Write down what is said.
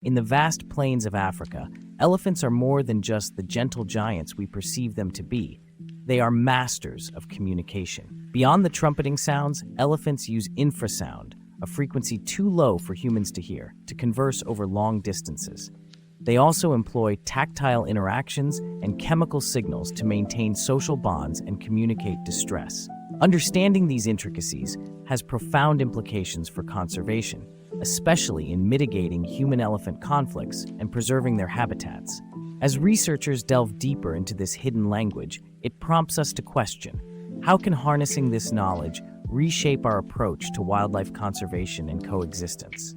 In the vast plains of Africa, elephants are more than just the gentle giants we perceive them to be. They are masters of communication. Beyond the trumpeting sounds, elephants use infrasound, a frequency too low for humans to hear, to converse over long distances. They also employ tactile interactions and chemical signals to maintain social bonds and communicate distress. Understanding these intricacies has profound implications for conservation, especially in mitigating human-elephant conflicts and preserving their habitats. As researchers delve deeper into this hidden language, it prompts us to question, how can harnessing this knowledge reshape our approach to wildlife conservation and coexistence?